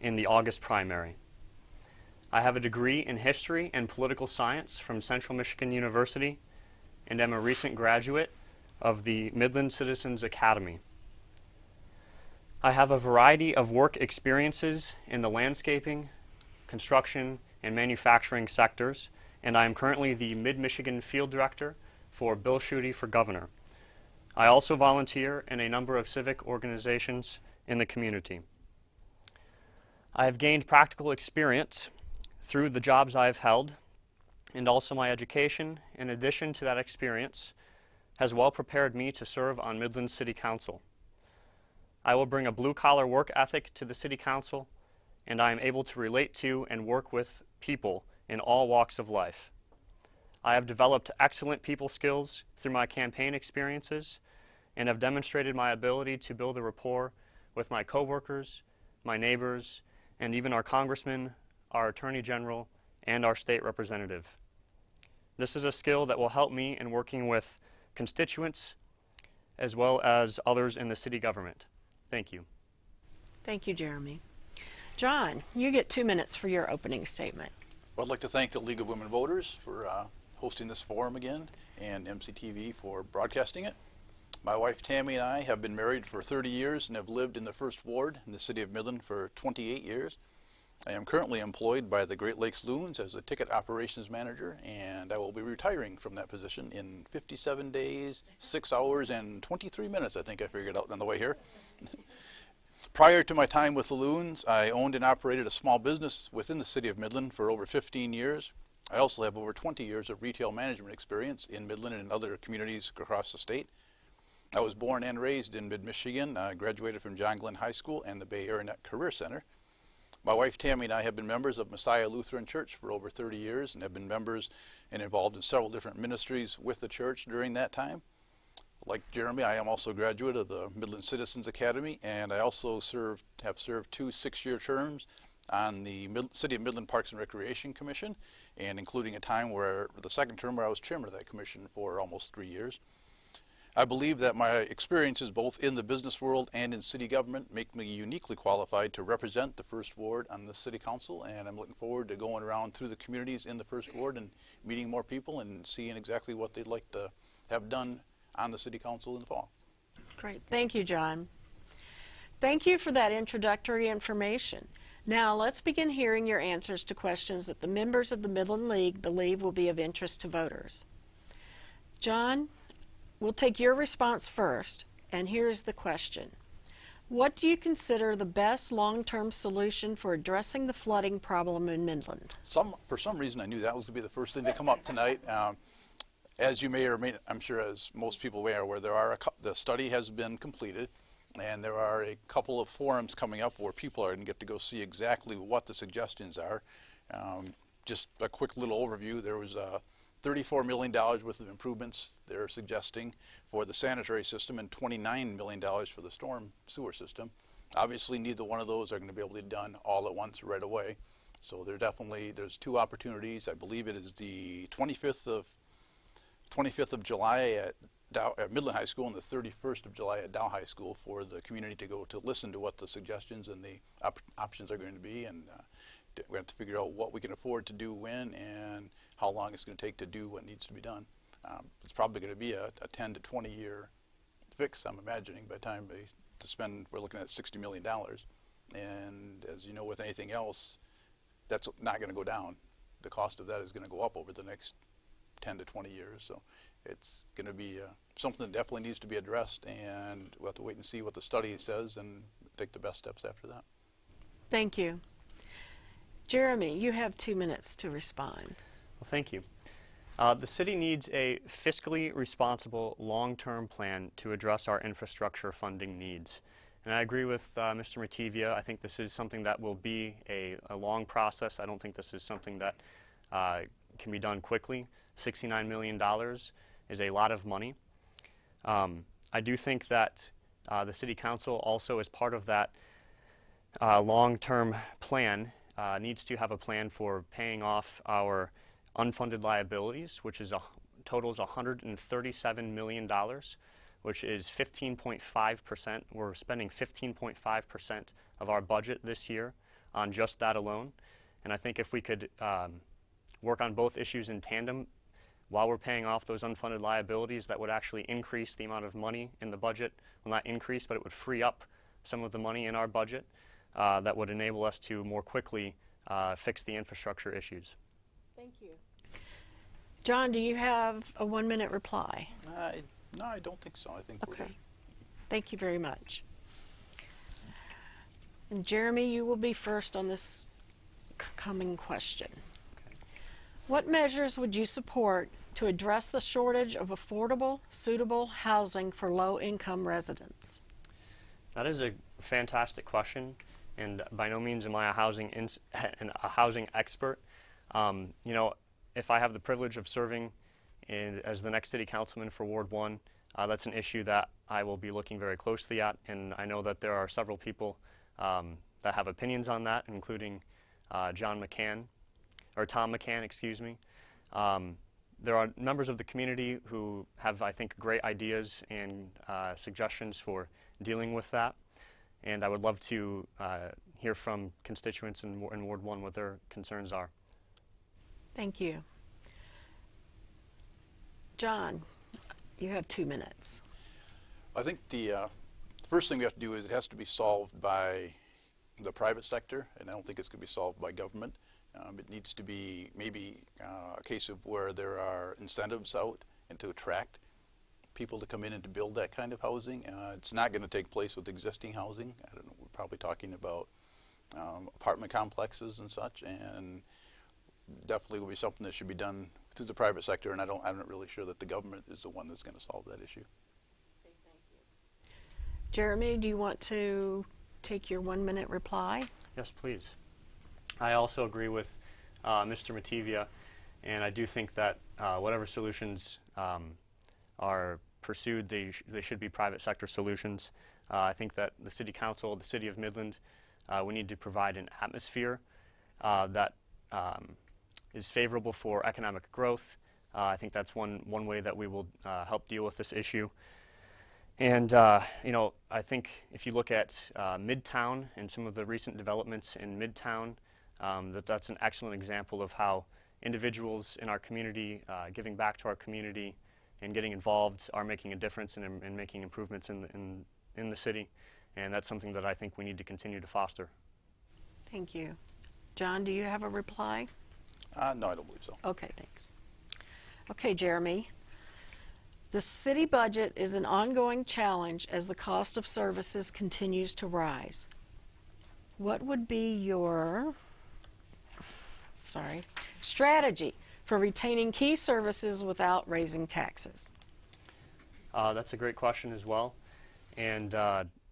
in the August primary. I have a degree in history and political science from Central Michigan University, and am a recent graduate of the Midland Citizens Academy. I have a variety of work experiences in the landscaping, construction, and manufacturing sectors, and I am currently the Mid-Michigan Field Director for Bill Schuette for Governor. I also volunteer in a number of civic organizations in the community. I have gained practical experience through the jobs I have held, and also my education, in addition to that experience, has well prepared me to serve on Midland City Council. I will bring a blue-collar work ethic to the City Council, and I am able to relate to and work with people in all walks of life. I have developed excellent people skills through my campaign experiences and have demonstrated my ability to build a rapport with my coworkers, my neighbors, and even our congressman, our attorney general, and our state representative. This is a skill that will help me in working with constituents as well as others in the city government. Thank you. Thank you, Jeremy. John, you get 2 minutes for your opening statement. Well, I'd like to thank the League of Women Voters for hosting this forum again, and MCTV for broadcasting it. My wife Tammy and I have been married for 30 years and have lived in the First Ward in the city of Midland for 28 years. I am currently employed by the Great Lakes Loons as a ticket operations manager, and I will be retiring from that position in 57 days, 6 hours, and 23 minutes, I think I figured out on the way here. Prior to my time with the Loons, I owned and operated a small business within the city of Midland for over 15 years. I also have over 20 years of retail management experience in Midland and other communities across the state. I was born and raised in mid-Michigan. I graduated from John Glenn High School and the Bay Area Net Career Center. My wife Tammy and I have been members of Messiah Lutheran Church for over 30 years and have been members and involved in several different ministries with the church during that time. Like Jeremy, I am also a graduate of the Midland Citizens Academy, and I also have served 2 6-year terms on the City of Midland Parks and Recreation Commission, and including a time where the second term where I was chairman of that commission for almost 3 years. I believe that my experiences both in the business world and in city government make me uniquely qualified to represent the First Ward on the City Council, and I'm looking forward to going around through the communities in the First Ward and meeting more people and seeing exactly what they'd like to have done on the City Council in the fall. Great. Thank you, John. Thank you for that introductory information. Now let's begin hearing your answers to questions that the members of the Midland League believe will be of interest to voters. John, we'll take your response first, and here's the question. What do you consider the best long-term solution for addressing the flooding problem in Midland? For some reason, I knew that was going to be the first thing to come up tonight. As you may or may, I'm sure as most people are aware, the study has been completed, and there are a couple of forums coming up where people are going to get to go see exactly what the suggestions are. Just a quick little overview, there was $34 million worth of improvements they're suggesting for the sanitary system and $29 million for the storm sewer system. Obviously, neither one of those are going to be able to be done all at once right away. So there's 2 opportunities. I believe it is the 25th of July at Midland High School and the 31st of July at Dow High School for the community to go to listen to what the suggestions and the options are going to be, and we have to figure out what we can afford to do when and how long it's going to take to do what needs to be done. It's probably going to be a 10 to 20 year fix, I'm imagining, by the time we're looking at $60 million. And as you know, with anything else, that's not going to go down. The cost of that is going to go up over the next 10 to 20 years. So it's going to be something that definitely needs to be addressed, and we'll have to wait and see what the study says and take the best steps after that. Thank you. Jeremy, you have 2 minutes to respond. Well, thank you. The city needs a fiscally responsible long-term plan to address our infrastructure funding needs. And I agree with Mr. Mativia. I think this is something that will be a long process. I don't think this is something that can be done quickly. $69 million is a lot of money. I do think that the City Council also, as part of that long-term plan, needs to have a plan for paying off our unfunded liabilities, which totals $137 million, which is 15.5%. We're spending 15.5% of our budget this year on just that alone. And I think if we could work on both issues in tandem while we're paying off those unfunded liabilities, that would actually increase the amount of money in the budget. Well, not increase, but it would free up some of the money in our budget that would enable us to more quickly fix the infrastructure issues. Thank you. John, do you have a 1-minute reply? No, I don't think so. I think we're Okay. good. Thank you very much. And Jeremy, you will be first on this coming question. Okay. What measures would you support to address the shortage of affordable, suitable housing for low-income residents? That is a fantastic question, and by no means am I a housing expert. If I have the privilege of serving as the next city councilman for Ward 1, that's an issue that I will be looking very closely at, and I know that there are several people that have opinions on that, including Tom McCann, excuse me. There are members of the community who have, I think, great ideas and suggestions for dealing with that, and I would love to hear from constituents in Ward 1 what their concerns are. Thank you. John, you have 2 minutes. I think the first thing we have to do is it has to be solved by the private sector, and I don't think it's going to be solved by government. It needs to be maybe a case of where there are incentives out and to attract people to come in and to build that kind of housing. It's not going to take place with existing housing. I don't know, we're probably talking about apartment complexes and such, and definitely will be something that should be done through the private sector, and I'm not really sure that the government is the one that's going to solve that issue. Jeremy, do you want to take your 1-minute reply? Yes, please. I also agree with Mr. Mativia, and I do think that whatever solutions are pursued, they should be private sector solutions. I think that the City Council, the City of Midland, we need to provide an atmosphere that is favorable for economic growth. I think that's one way that we will help deal with this issue. And you know, I think if you look at Midtown and some of the recent developments in Midtown, that's an excellent example of how individuals in our community giving back to our community and getting involved are making a difference and making improvements in the city. And that's something that I think we need to continue to foster. Thank you. John, do you have a reply? No, I don't believe so. Okay, thanks. Okay, Jeremy. The city budget is an ongoing challenge as the cost of services continues to rise. What would be your strategy for retaining key services without raising taxes? That's a great question as well. And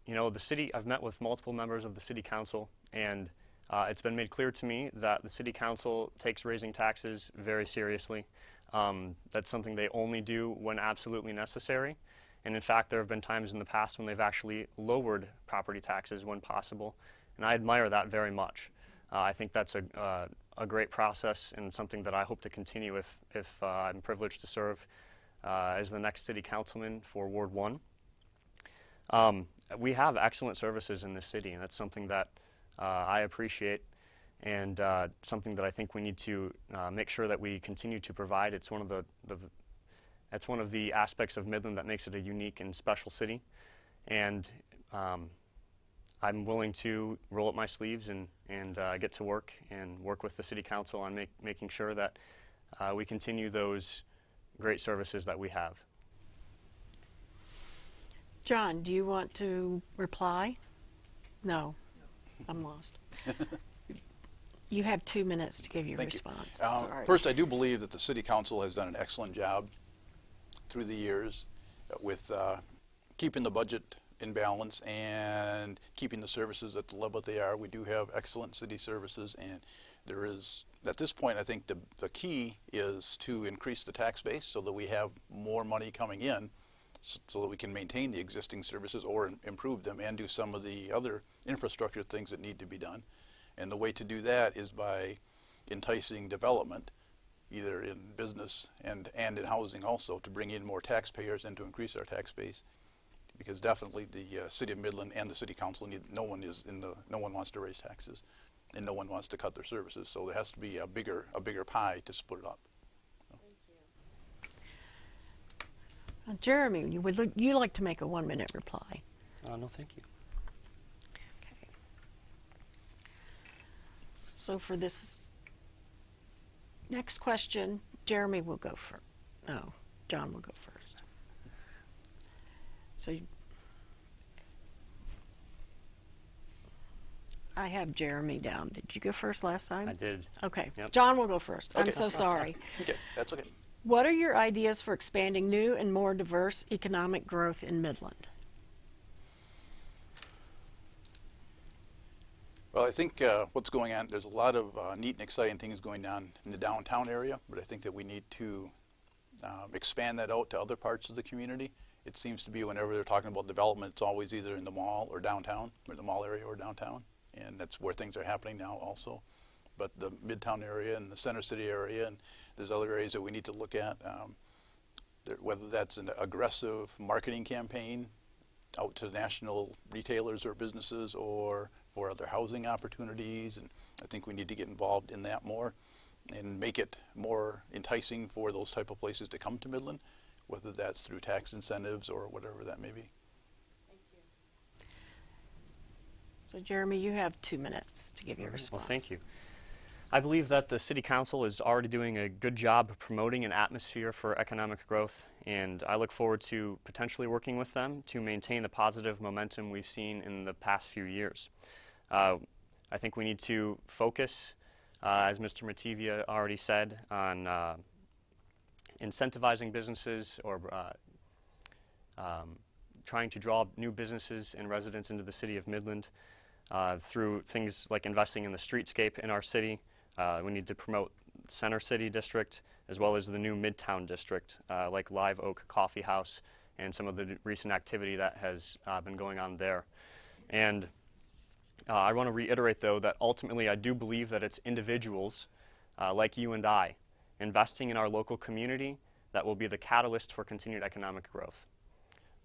you know, the city, I've met with multiple members of the City Council, and it's been made clear to me that the City Council takes raising taxes very seriously. That's something they only do when absolutely necessary. And in fact, there have been times in the past when they've actually lowered property taxes when possible. And I admire that very much. I think that's a great process and something that I hope to continue if I'm privileged to serve as the next city councilman for Ward 1. We have excellent services in this city, and that's something that I appreciate, and something that I think we need to make sure that we continue to provide. It's one of the aspects of Midland that makes it a unique and special city, and I'm willing to roll up my sleeves and get to work and work with the City Council on making sure that we continue those great services that we have. John, do you want to reply? No, I'm lost. You have 2 minutes to give your Thank response. you. Sorry. First, I do believe that the City Council has done an excellent job through the years with keeping the budget in balance and keeping the services at the level they are. We do have excellent city services, and there is, at this point, I think the key is to increase the tax base so that we have more money coming in so that we can maintain the existing services or improve them and do some of the other infrastructure things that need to be done. And the way to do that is by enticing development, either in business and in housing also, to bring in more taxpayers and to increase our tax base. Because definitely the City of Midland and the City Council no one wants to raise taxes, and no one wants to cut their services. So there has to be a bigger pie to split it up. Jeremy, would you like to make a 1-minute reply? No, thank you. Okay. So for this next question, Jeremy will go first. No, John will go first. So I have Jeremy down. Did you go first last time? I did. Okay. Yep. John will go first. Okay. I'm so sorry. Okay, that's okay. What are your ideas for expanding new and more diverse economic growth in Midland? Well, I think what's going on, there's a lot of neat and exciting things going on in the downtown area, but I think that we need to expand that out to other parts of the community. It seems to be whenever they're talking about development, it's always either in the mall or downtown, or the mall area or downtown, and that's where things are happening now also. But the Midtown area and the Center City area, and there's other areas that we need to look at, whether that's an aggressive marketing campaign out to national retailers or businesses or for other housing opportunities, and I think we need to get involved in that more and make it more enticing for those type of places to come to Midland, whether that's through tax incentives or whatever that may be. Thank you. So Jeremy, you have 2 minutes to give your response. Well, thank you. I believe that the City Council is already doing a good job of promoting an atmosphere for economic growth, and I look forward to potentially working with them to maintain the positive momentum we've seen in the past few years. I think we need to focus as Mr. Mativia already said, on incentivizing businesses or trying to draw new businesses and residents into the city of Midland through things like investing in the streetscape in our city. We need to promote Center City District as well as the new Midtown District, like Live Oak Coffee House and some of the recent activity that has been going on there. And I want to reiterate, though, that ultimately I do believe that it's individuals like you and I investing in our local community that will be the catalyst for continued economic growth.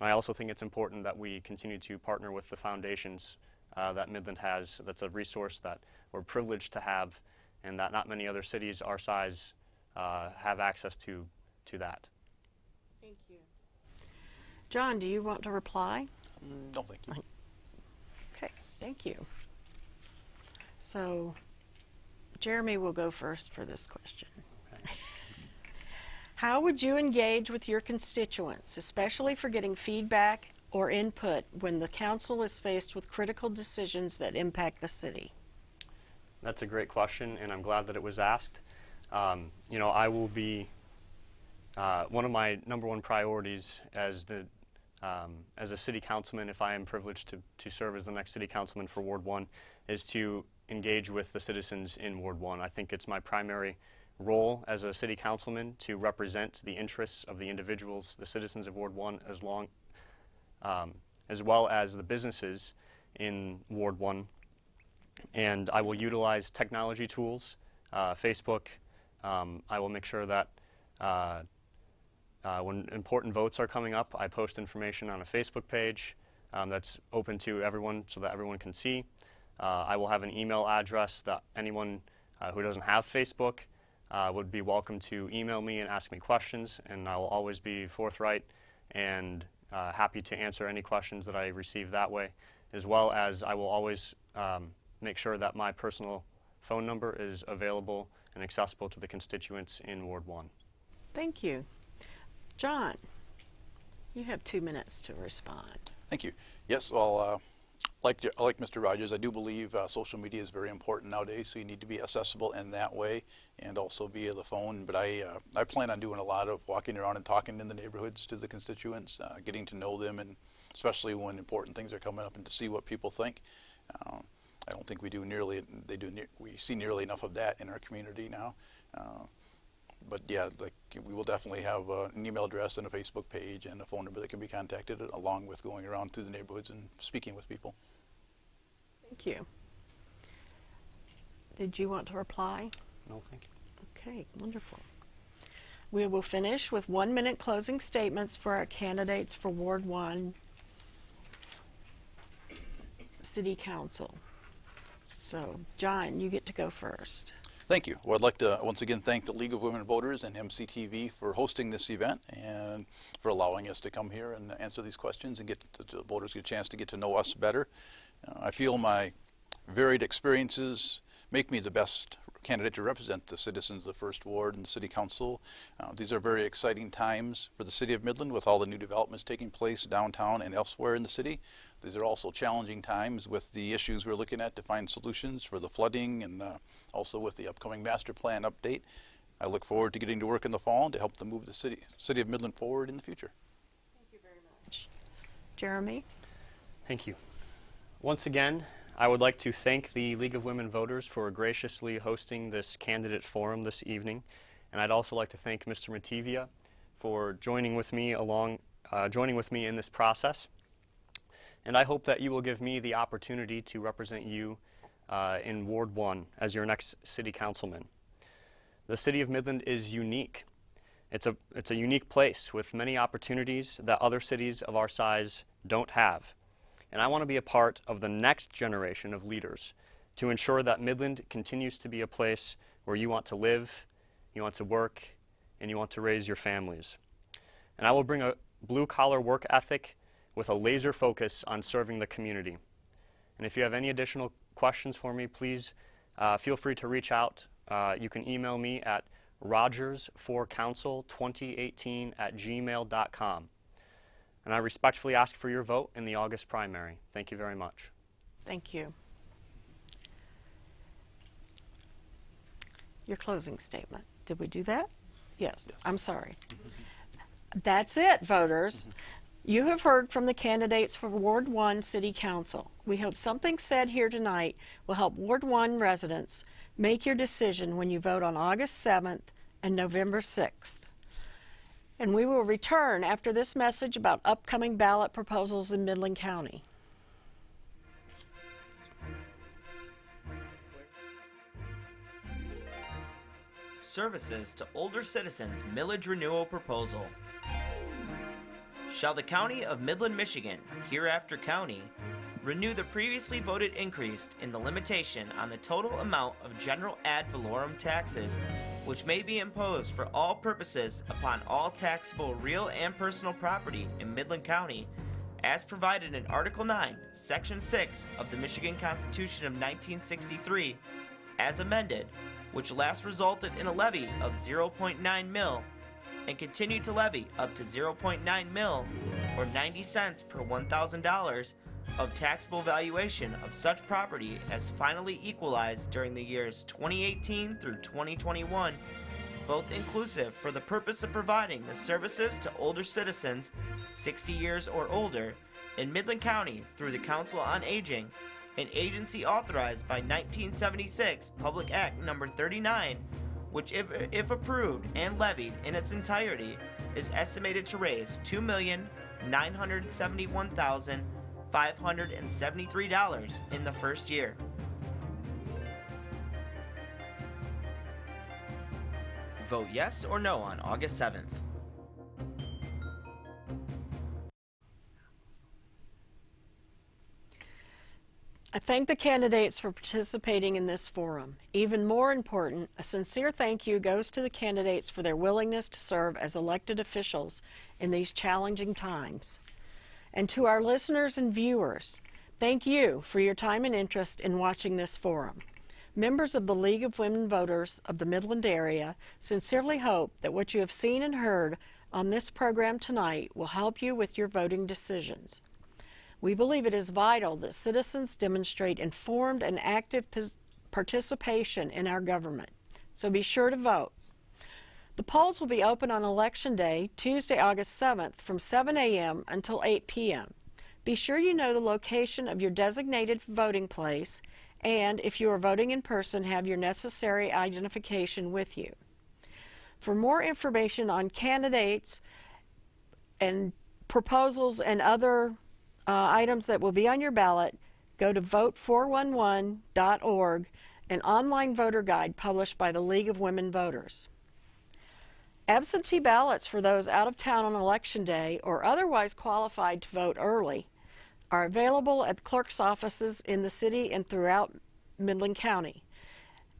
I also think it's important that we continue to partner with the foundations that Midland has. That's a resource that we're privileged to have, and that not many other cities our size have access to that. Thank you. John, do you want to reply? No, thank you. Okay, thank you. So, Jeremy will go first for this question. Okay. How would you engage with your constituents, especially for getting feedback or input when the council is faced with critical decisions that impact the city? That's a great question, and I'm glad that it was asked. You know, I will be one of my number one priorities as a city councilman, if I am privileged to serve as the next city councilman for Ward 1, is to engage with the citizens in Ward 1. I think it's my primary role as a city councilman to represent the interests of the individuals, the citizens of Ward 1, as well as the businesses in Ward 1. And I will utilize technology tools, Facebook. I will make sure that when important votes are coming up, I post information on a Facebook page that's open to everyone so that everyone can see. I will have an email address that anyone who doesn't have Facebook would be welcome to email me and ask me questions, and I will always be forthright and happy to answer any questions that I receive that way, as well as I will always make sure that my personal phone number is available and accessible to the constituents in Ward 1. Thank you. John, you have 2 minutes to respond. Thank you. Yes, well, like Mr. Rogers, I do believe social media is very important nowadays, so you need to be accessible in that way and also via the phone. But I plan on doing a lot of walking around and talking in the neighborhoods to the constituents, getting to know them, and especially when important things are coming up, and to see what people think. I don't think we see nearly enough of that in our community now. But yeah, like we will definitely have an email address and a Facebook page and a phone number that can be contacted, along with going around through the neighborhoods and speaking with people. Thank you. Did you want to reply? No, thank you. Okay, wonderful. We will finish with 1-minute closing statements for our candidates for Ward 1 City Council. So, John, you get to go first. Thank you. Well, I'd like to once again thank the League of Women Voters and MCTV for hosting this event and for allowing us to come here and answer these questions and get the voters get a chance to get to know us better. I feel my varied experiences make me the best candidate to represent the citizens of the First Ward and the City Council. These are very exciting times for the City of Midland with all the new developments taking place downtown and elsewhere in the city. These are also challenging times with the issues we're looking at to find solutions for the flooding and also with the upcoming master plan update. I look forward to getting to work in the fall to help them move the city of Midland forward in the future. Thank you very much. Jeremy? Thank you. Once again, I would like to thank the League of Women Voters for graciously hosting this candidate forum this evening, and I'd also like to thank Mr. Mativia for joining with me in this process. And I hope that you will give me the opportunity to represent you in Ward 1 as your next city councilman. The city of Midland is unique. It's a unique place with many opportunities that other cities of our size don't have. And I want to be a part of the next generation of leaders to ensure that Midland continues to be a place where you want to live, you want to work, and you want to raise your families. And I will bring a blue-collar work ethic with a laser focus on serving the community. And if you have any additional questions for me, please feel free to reach out. You can email me at rogersforcouncil2018@gmail.com. And I respectfully ask for your vote in the August primary. Thank you very much. Thank you. your closing statement. Did we do that? Yes. I'm sorry. That's it, voters. You have heard from the candidates for Ward 1 City Council. We hope something said here tonight will help Ward 1 residents make your decision when you vote on August 7th and November 6th. And we will return after this message about upcoming ballot proposals in Midland County. Services to Older Citizens Millage Renewal Proposal. Shall the County of Midland, Michigan, hereafter County, renew the previously voted increase in the limitation on the total amount of general ad valorem taxes, which may be imposed for all purposes upon all taxable real and personal property in Midland County, as provided in Article 9, Section 6 of the Michigan Constitution of 1963, as amended, which last resulted in a levy of 0.9 mil and continued to levy up to 0.9 mil or 90 cents per $1,000 of taxable valuation of such property as finally equalized during the years 2018 through 2021, both inclusive for the purpose of providing the services to older citizens 60 years or older in Midland County through the Council on Aging, an agency authorized by 1976 Public Act Number 39, which if approved and levied in its entirety is estimated to raise $2,971,573 in the first year. Vote yes or no on August 7th. I thank the candidates for participating in this forum. Even more important, a sincere thank you goes to the candidates for their willingness to serve as elected officials in these challenging times. And to our listeners and viewers, thank you for your time and interest in watching this forum. Members of the League of Women Voters of the Midland area sincerely hope that what you have seen and heard on this program tonight will help you with your voting decisions. We believe it is vital that citizens demonstrate informed and active participation in our government, so be sure to vote. The polls will be open on Election Day, Tuesday, August 7th, from 7 a.m. until 8 p.m. Be sure you know the location of your designated voting place, and if you are voting in person, have your necessary identification with you. For more information on candidates and proposals and other items that will be on your ballot, go to vote411.org, an online voter guide published by the League of Women Voters. Absentee ballots for those out of town on Election Day or otherwise qualified to vote early are available at clerk's offices in the city and throughout Midland County.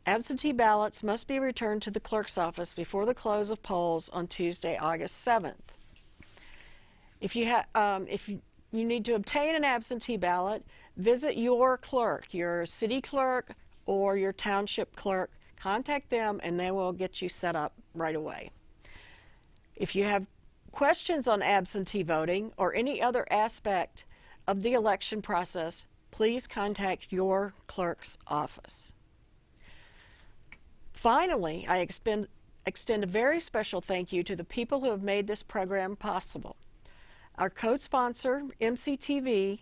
Absentee ballots must be returned to the clerk's office before the close of polls on Tuesday, August 7th. If you need to obtain an absentee ballot, visit your clerk, your city clerk or your township clerk. Contact them and they will get you set up right away. If you have questions on absentee voting or any other aspect of the election process, please contact your clerk's office. Finally, I extend a very special thank you to the people who have made this program possible. Our co-sponsor, MCTV,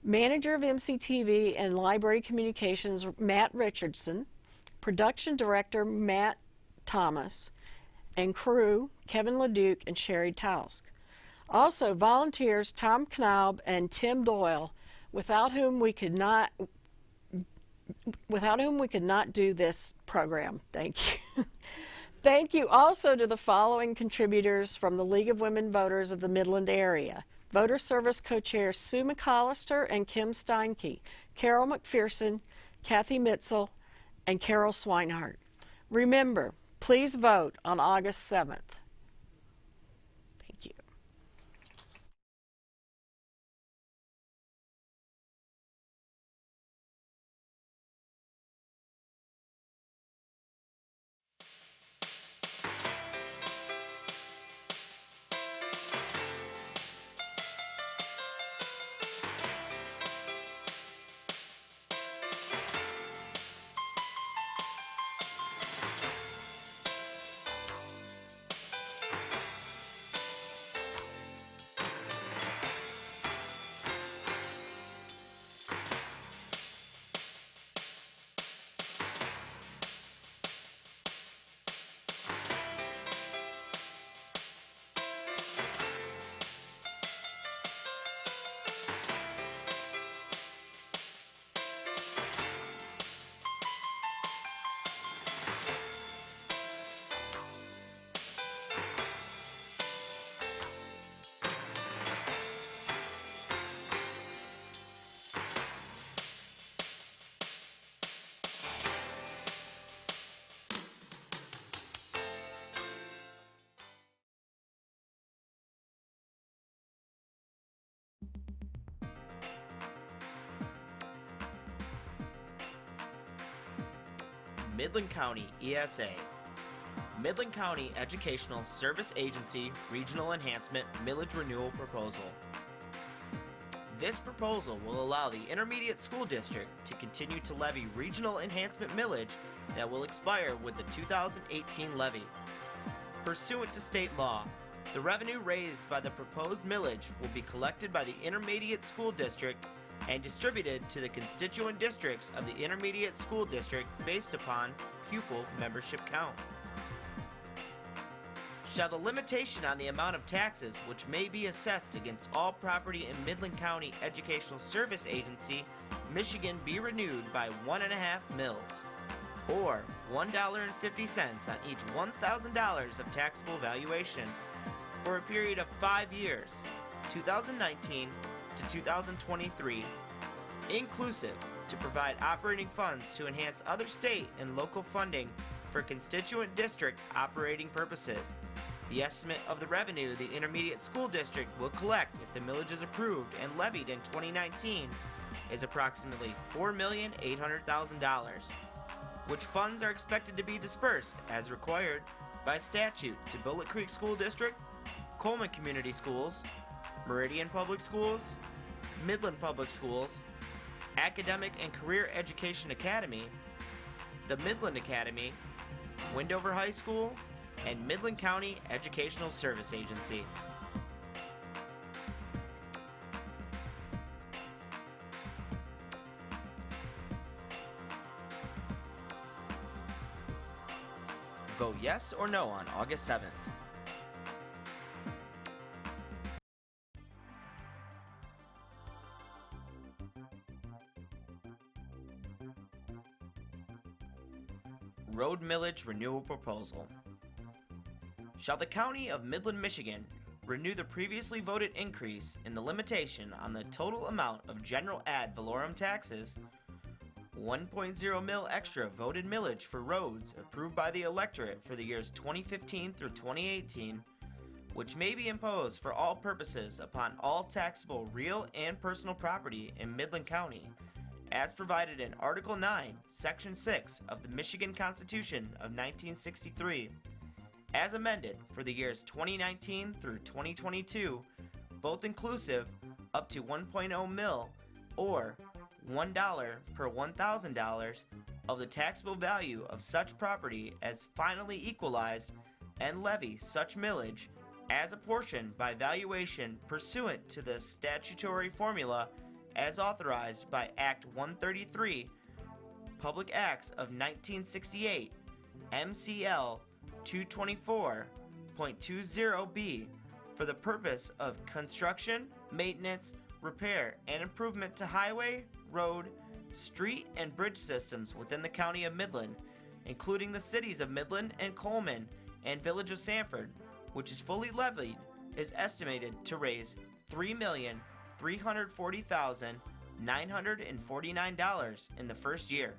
manager of MCTV and Library Communications, Matt Richardson, production director, Matt Thomas, and crew, Kevin LeDuc and Sherry Tausk. Also, volunteers Tom Knaub and Tim Doyle, without whom we could not do this program. Thank you. Thank you also to the following contributors from the League of Women Voters of the Midland area. Voter Service Co-Chairs Sue McCollister and Kim Steinke, Carol McPherson, Kathy Mitzel, and Carol Swinehart. Remember, please vote on August 7th. Thank you. Midland County ESA. Midland County Educational Service Agency Regional Enhancement Millage Renewal Proposal. This proposal will allow the Intermediate School District to continue to levy regional enhancement millage that will expire with the 2018 levy. Pursuant to state law, the revenue raised by the proposed millage will be collected by the Intermediate School District and distributed to the constituent districts of the Intermediate School District based upon pupil membership count. Shall the limitation on the amount of taxes which may be assessed against all property in Midland County Educational Service Agency, Michigan be renewed by 1.5 mils, or $1.50 on each $1,000 of taxable valuation, for a period of 5 years, 2019 to 2023, inclusive, to provide operating funds to enhance other state and local funding for constituent district operating purposes. The estimate of the revenue the Intermediate School District will collect if the millage is approved and levied in 2019 is approximately $4,800,000, which funds are expected to be dispersed as required by statute to Bullet Creek School District, Coleman Community Schools, Meridian Public Schools, Midland Public Schools, Academic and Career Education Academy, the Midland Academy, Windover High School, and Midland County Educational Service Agency. Vote yes or no on August 7th. Road Millage Renewal Proposal. Shall the County of Midland, Michigan renew the previously voted increase in the limitation on the total amount of general ad valorem taxes, 1.0 mil extra voted millage for roads approved by the electorate for the years 2015 through 2018, which may be imposed for all purposes upon all taxable real and personal property in Midland County, as provided in Article 9, Section 6 of the Michigan Constitution of 1963, as amended for the years 2019 through 2022, both inclusive, up to 1.0 mil, or $1 per $1,000 of the taxable value of such property as finally equalized, and levy such millage as apportioned by valuation pursuant to the statutory formula as authorized by Act 133, Public Acts of 1968, MCL 224.20b, for the purpose of construction, maintenance, repair, and improvement to highway, road, street, and bridge systems within the County of Midland, including the cities of Midland and Coleman and Village of Sanford, which is fully levied, is estimated to raise $3,340,949 in the first year.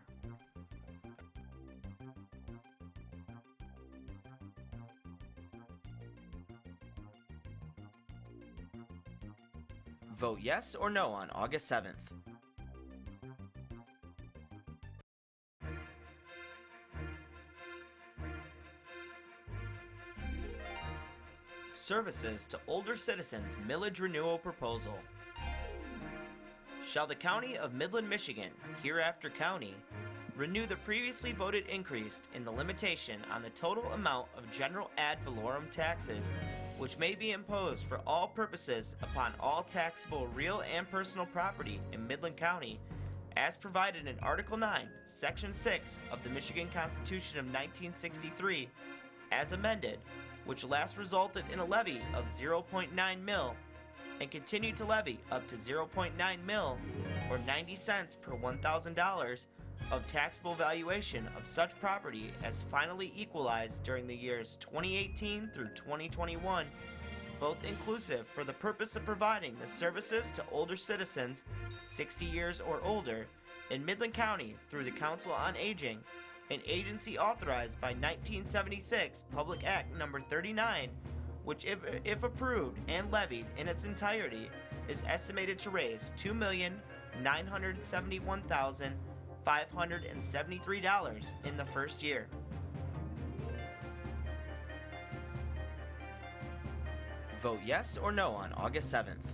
Vote yes or no on August 7th. Services to Older Citizens Millage Renewal Proposal. Shall the County of Midland, Michigan, hereafter County, renew the previously voted increase in the limitation on the total amount of general ad valorem taxes, which may be imposed for all purposes upon all taxable real and personal property in Midland County, as provided in Article 9, Section 6 of the Michigan Constitution of 1963, as amended, which last resulted in a levy of 0.9 mil, and continue to levy up to 0.9 mil, or 90 cents per $1,000 of taxable valuation of such property as finally equalized during the years 2018 through 2021, both inclusive, for the purpose of providing the services to older citizens 60 years or older in Midland County through the Council on Aging, an agency authorized by 1976 Public Act Number 39, which if approved and levied in its entirety is estimated to raise $2,971,500 $573 in the first year. Vote yes or no on August 7th.